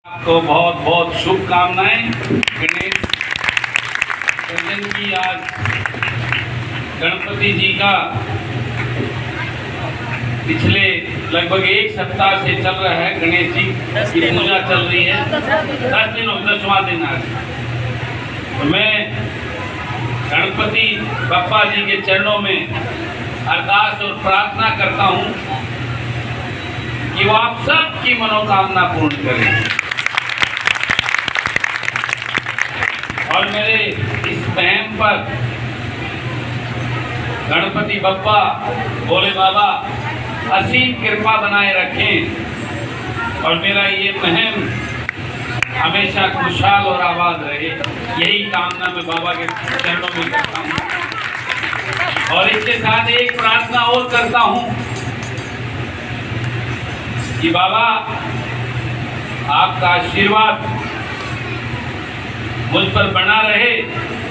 आपको बहुत बहुत शुभकामनाएं। गणेश पूजन की आज गणपति जी का पिछले लगभग एक सप्ताह से चल रहा है। गणेश जी की पूजा चल रही है, 10 दिन और 10वां दिन आज। तो मैं गणपति बप्पा जी के चरणों में अरदास और प्रार्थना करता हूं कि वो आप सबकी मनोकामना पूर्ण करें। और मेरे इस बहन पर गणपति बप्पा भोले बाबा असीम कृपा बनाए रखें और मेरा ये महम हमेशा खुशहाल और आबाद रहे। यही कामना मैं बाबा के चरणों में करता हूँ। और इसके साथ एक प्रार्थना और करता हूँ कि बाबा आपका आशीर्वाद मुझ पर बना रहे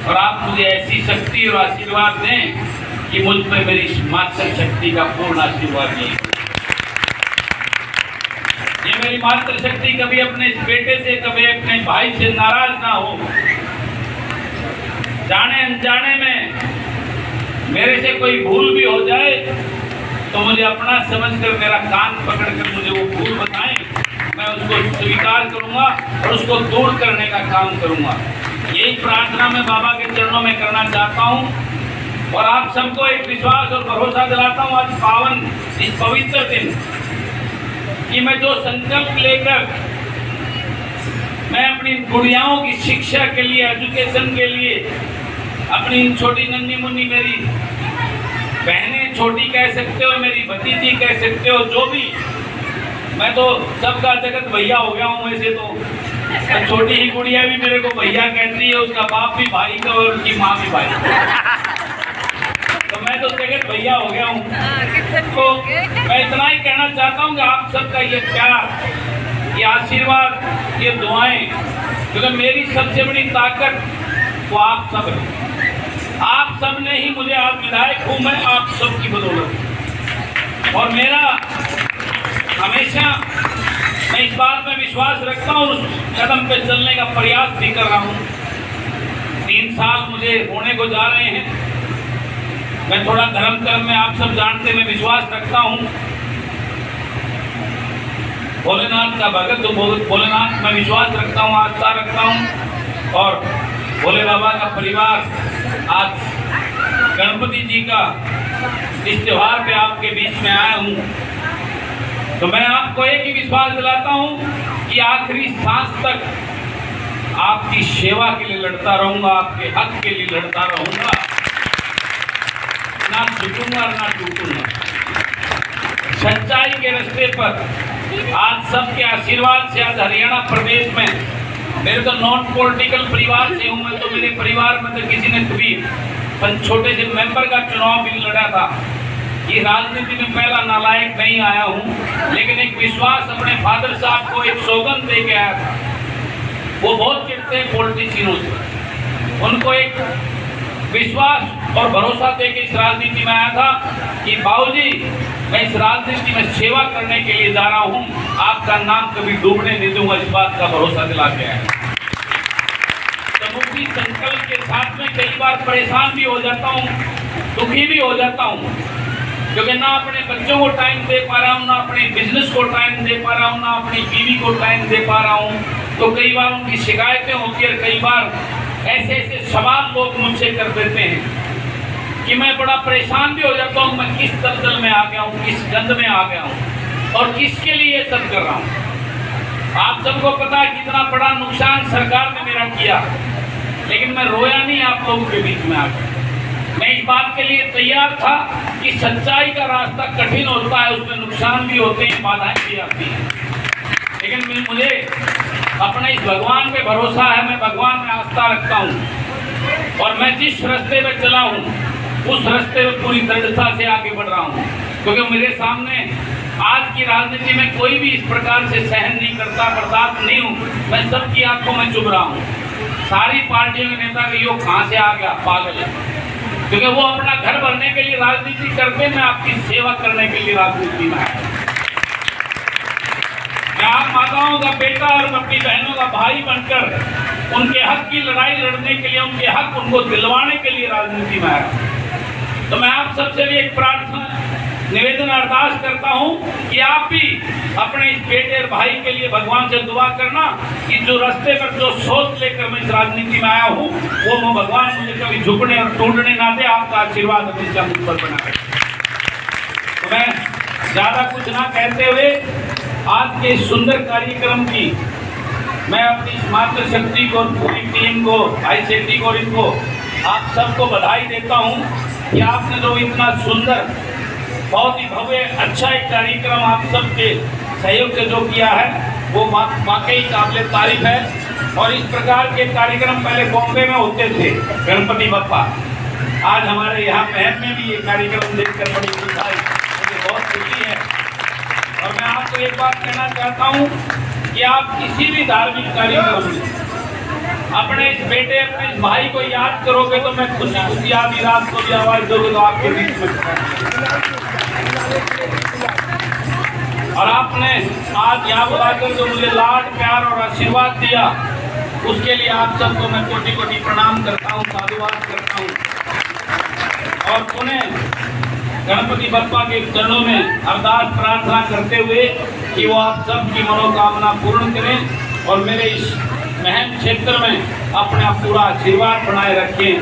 और आप मुझे ऐसी शक्ति और आशीर्वाद दें कि मुझ पर मेरी मातृ शक्ति का पूर्ण आशीर्वाद दें। ये मेरी मातृ शक्ति कभी अपने बेटे से, कभी अपने भाई से नाराज ना हो। जाने अनजाने में मेरे से कोई भूल भी हो जाए तो मुझे अपना समझकर मेरा कान पकड़कर मुझे वो भूल बताएं, मैं उसको स्वीकार करूंगा और उसको दूर करने का काम करूंगा। यही प्रार्थना मैं बाबा के चरणों में करना चाहता हूं और आप सबको एक विश्वास और भरोसा दिलाता हूं आज पावन इस पवित्र दिन कि मैं जो संकल्प लेकर मैं अपनी गुड़ियाओं की शिक्षा के लिए, एजुकेशन के लिए, अपनी छोटी नन्ही मुन्नी मेरी बहनें छोटी कह सकते हो, मेरी भतीजी कह सकते हो, जो भी, मैं तो सबका जगत भैया हो गया हूँ। वैसे तो छोटी ही गुड़िया भी मेरे को भैया कहती है, उसका बाप भी भाई का और उसकी माँ भी भाई। तो मैं तो जगत भैया हो गया हूँ। तो मैं इतना ही कहना चाहता हूँ कि आप सबका ये प्यार, ये आशीर्वाद, ये दुआएं, क्योंकि मेरी सबसे बड़ी ताकत वो आप सब है। आप सब ने ही मुझे आज विधायक हूँ मैं आप सबकी बदौलत। और मेरा हमेशा मैं इस बात में विश्वास रखता हूँ, उस कदम पे चलने का प्रयास भी कर रहा हूँ। 3 साल मुझे होने को जा रहे हैं। मैं थोड़ा धर्म कर्म में, आप सब जानते, मैं विश्वास रखता हूँ। भोलेनाथ का भगत तो भोलेनाथ मैं विश्वास रखता हूँ, आस्था रखता हूँ। और भोले बाबा का परिवार आज गणपति जी का इस त्योहार पे आपके बीच में आया हूँ। तो मैं आपको एक ही विश्वास दिलाता हूँ कि आखिरी सांस तक आपकी सेवा के लिए लड़ता रहूंगा, आपके हक के लिए लड़ता रहूंगा, ना झुकूंगा ना टूटूंगा। सच्चाई के रास्ते पर आज सबके आशीर्वाद से आज हरियाणा प्रदेश में, मेरे तो नॉन पॉलिटिकल परिवार से हूँ मैं, तो मेरे परिवार में तो किसी ने कभी छोटे से मेंबर का चुनाव भी लड़ा था। ये राजनीति में पहला नालायक नहीं आया हूँ, लेकिन एक विश्वास अपने फादर साहब को एक सौगंध दे के आया था। वो बहुत चिढ़ते हैं पॉलिटिशियनों से, उनको एक विश्वास और भरोसा दे के इस राजनीति में आया था कि बाबूजी मैं इस राजनीति में सेवा करने के लिए जा रहा हूँ, आपका नाम कभी डूबने नहीं दूंगा, इस बात का भरोसा दिला के आया। समुद्री संकल्प के साथ में कई बार परेशान भी हो जाता हूँ, दुखी भी हो जाता हूँ, क्योंकि ना अपने बच्चों को टाइम दे पा रहा हूँ, ना अपने बिजनेस को टाइम दे पा रहा हूँ, ना अपनी बीवी को टाइम दे पा रहा हूँ। तो कई बार उनकी शिकायतें होती है, कई बार ऐसे ऐसे सवाल लोग मुझसे कर देते हैं कि मैं बड़ा परेशान भी हो जाता हूँ, मैं किस दलदल में आ गया हूँ, किस गंद में आ गया हूँ और किसके लिए ये सब कर रहा हूँ। आप सबको पता है कितना बड़ा नुकसान सरकार ने मेरा किया, लेकिन मैं रोया नहीं आप लोगों के बीच में आकर। मैं इस बात के लिए तैयार था कि सच्चाई का रास्ता कठिन होता है, उसमें नुकसान भी होते हैं, बाधाएं भी आती हैं, लेकिन मुझे अपने इस भगवान पे भरोसा है, मैं भगवान में आस्था रखता हूँ और मैं जिस रास्ते में चला हूँ उस रास्ते में पूरी दृढ़ता से आगे बढ़ रहा हूँ। क्योंकि मेरे सामने आज की राजनीति में कोई भी इस प्रकार से सहन नहीं करता, बर्दाश्त नहीं हूँ। मैं सबकी आंखों में चुभ रहा हूँ। सारी पार्टियों के नेता के योग कहाँ से आ गया, पागल है, क्योंकि वो अपना घर भरने के लिए राजनीति करते, मैं आपकी सेवा करने के लिए राजनीति में आया। मैं आप माताओं का बेटा और अपनी बहनों का भाई बनकर उनके हक की लड़ाई लड़ने के लिए, उनके हक उनको दिलवाने के लिए राजनीति में आया। तो मैं आप सबसे भी एक प्रार्थना, निवेदन, अरदास करता हूं कि आप भी अपने इस बेटे और भाई के लिए भगवान से दुआ करना कि जो रास्ते पर जो सोच लेकर मैं इस राजनीति में आया हूं वो भगवान मुझे कभी झुकने और टूटने ना दे। आपका आशीर्वाद हमेशा मुझ पर बना रहे। तो मैं ज्यादा कुछ ना कहते हुए आज के इस सुंदर कार्यक्रम की मैं अपनी इस मातृशक्ति को, पूरी टीम को, ICT को, इनको आप सबको बधाई देता हूं कि आपने जो इतना सुंदर, बहुत ही भव्य, अच्छा एक कार्यक्रम आप सबके सहयोग से जो किया है वो वाकई काबिले तारीफ है। और इस प्रकार के कार्यक्रम पहले बॉम्बे में होते थे, गणपति बप्पा। आज हमारे यहाँ महम में भी ये कार्यक्रम देखकर बड़ी खुशी आई, मुझे बहुत खुशी है। और मैं आपको एक बात कहना चाहता हूँ कि आप किसी भी धार्मिक कार्यक्रम में अपने इस बेटे, अपने इस भाई को याद करोगे तो मैं खुशी खुशी आधी रात को भी आवाज दोगे तो आपके बीच में। और आपने आज यहाँ बुलाकर जो मुझे लाड, प्यार और आशीर्वाद दिया उसके लिए आप सबको मैं कोटि कोटि प्रणाम करता हूँ, साधुवाद करता हूँ। और पुनः गणपति बप्पा के चरणों में अरदास प्रार्थना करते हुए कि वो आप सबकी मनोकामना पूर्ण करें और मेरे इस महम क्षेत्र में अपना पूरा आशीर्वाद बनाए रखें।